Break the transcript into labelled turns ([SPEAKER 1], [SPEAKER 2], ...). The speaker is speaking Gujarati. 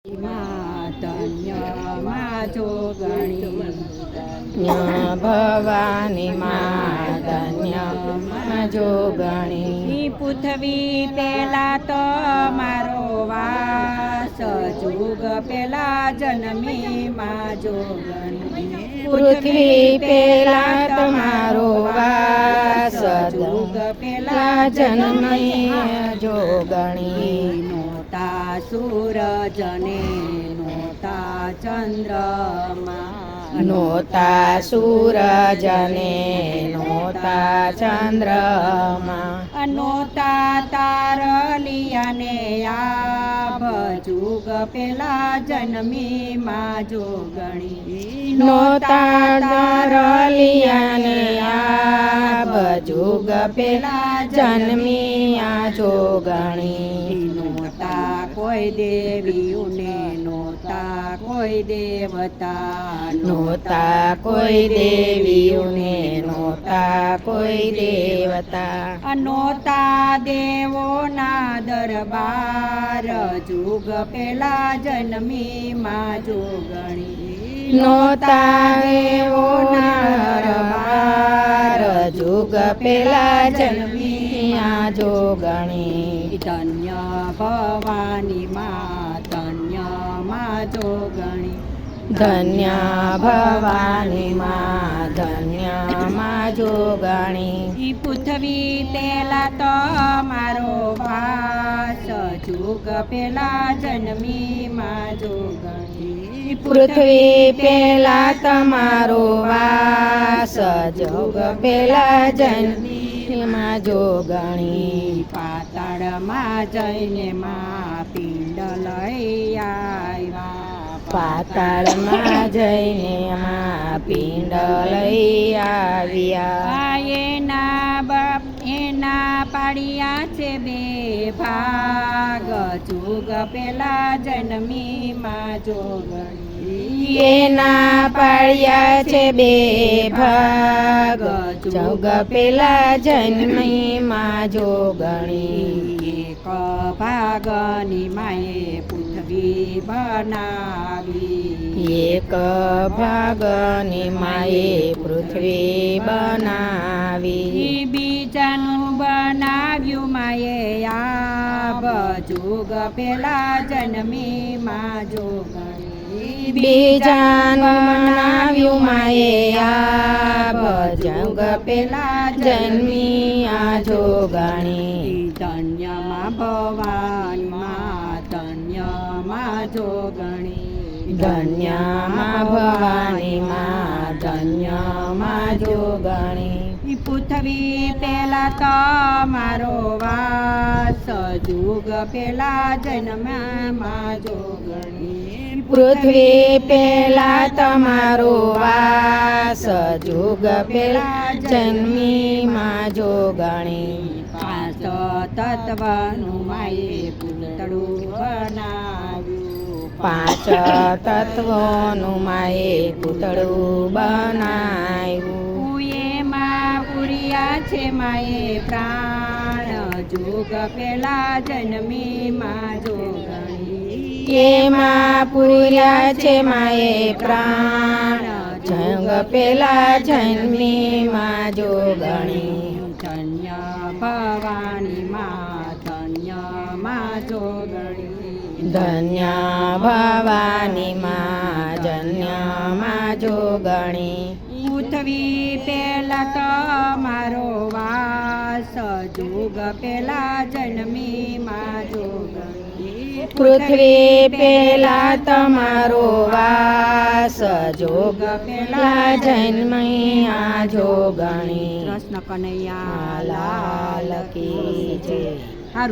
[SPEAKER 1] ધન્ય જોગણી
[SPEAKER 2] ભવાની માં ધન્ય જોગણી
[SPEAKER 1] પૃથ્વી પેલા તો મારો વાસ જુગ પેલા જન્મી માં જોગણી
[SPEAKER 2] પૃથ્વી પેલા તમારો વાસ
[SPEAKER 1] જુગ
[SPEAKER 2] પેલા જન્મી જોગણી
[SPEAKER 1] નોતા સૂરજને નોતા ચંદ્રમા
[SPEAKER 2] નોતા સૂરજને નોતા ચંદ્રમા
[SPEAKER 1] નોતા તારલિયાને આભ જુગ પેલા જન્મી માં જોગણી
[SPEAKER 2] નોતા તારલિયાને આભ જુગ પેલા જન્મી આ જોગણી
[SPEAKER 1] નોતા કોઈ દેવીઓને નોતા કોઈ દેવતા
[SPEAKER 2] નોતા કોઈ દેવીઓને નોતા કોઈ દેવતા
[SPEAKER 1] નોતા દેવોના દરબાર જુગ પેલા જન્મી માં જોગણી
[SPEAKER 2] નોતા દેવોના દરબાર જુગ પેલા જન્મી આ જોગણી
[SPEAKER 1] ધન્ય ભવાની માં ધન્ય માં જોગણી
[SPEAKER 2] ધન્ય ભવાની માં ધન્ય માં જોગણી
[SPEAKER 1] પૃથ્વી પેલા તો મારો વાસ જુગ પેલા જન્મી માં જોગણી
[SPEAKER 2] પૃથ્વી પેલા તમારો વાસ જુગ પેલા જન્મી માં જોગણી
[SPEAKER 1] પાતાળમાં જઈને માં પિંડ લઈ આવ્યા
[SPEAKER 2] પાતાળમાં જઈને માં પિંડ લઈ આવ્યા
[SPEAKER 1] એના પાડ્યા છે બે ભાગ જુગ પેલા જન્મી માં જોગણી
[SPEAKER 2] એના પાડ્યા છે બે ભાગ જુગ પેલા જન્મી માં જોગણી
[SPEAKER 1] એક ભાગની માએ પૃથ્વી બનાવી
[SPEAKER 2] એક ભાગની માએ પૃથ્વી બનાવી
[SPEAKER 1] બીજાનું બનાવ્યું માએ આભ જુગ પેલા જન્મી માં જોગણી
[SPEAKER 2] બીજાનું બનાવ્યું માએ આભ જુગ પેલા જન્મી આ જોગણી
[SPEAKER 1] ધન્યમાં ભવાની માં ધન્યમાં જોગણી
[SPEAKER 2] ધન્યમાં ભવાની માં ધન્યમાં જોગણી
[SPEAKER 1] પૃથ્વી પેલા તો મારો વાસ જુગ પેલા જન્મમાં જોગણી
[SPEAKER 2] પૃથ્વી પેલા તમારો વાસ જુગ પેલા જન્મી માં જોગણી
[SPEAKER 1] પાંચ તત્વનું માએ પૂતળું બનાવ્યું
[SPEAKER 2] પાંચ તત્વોનું માએ પૂતળું બનાવ્યું
[SPEAKER 1] એમાં પૂર્યા છે માએ પ્રાણ જુગ પેલા જન્મી માં જોગણી
[SPEAKER 2] એમાં પૂર્યા છે માએ પ્રાણ જંગ પેલા જન્મી માં જોગણી
[SPEAKER 1] ધન્ય ભવાની માં ધન્ય માં જોગણી
[SPEAKER 2] ધન્ય ભવાની માં ધન્ય માં જોગણી
[SPEAKER 1] પૃથ્વી પેલા તો મારો વાસ જુગ પેલા જન્મી માં જોગણી
[SPEAKER 2] પૃથ્વી પેલા તમારો વાસ જોગ પેલા જન્મી આ જોગણી
[SPEAKER 1] કૃષ્ણ કનૈયા
[SPEAKER 2] લાલ કી જય.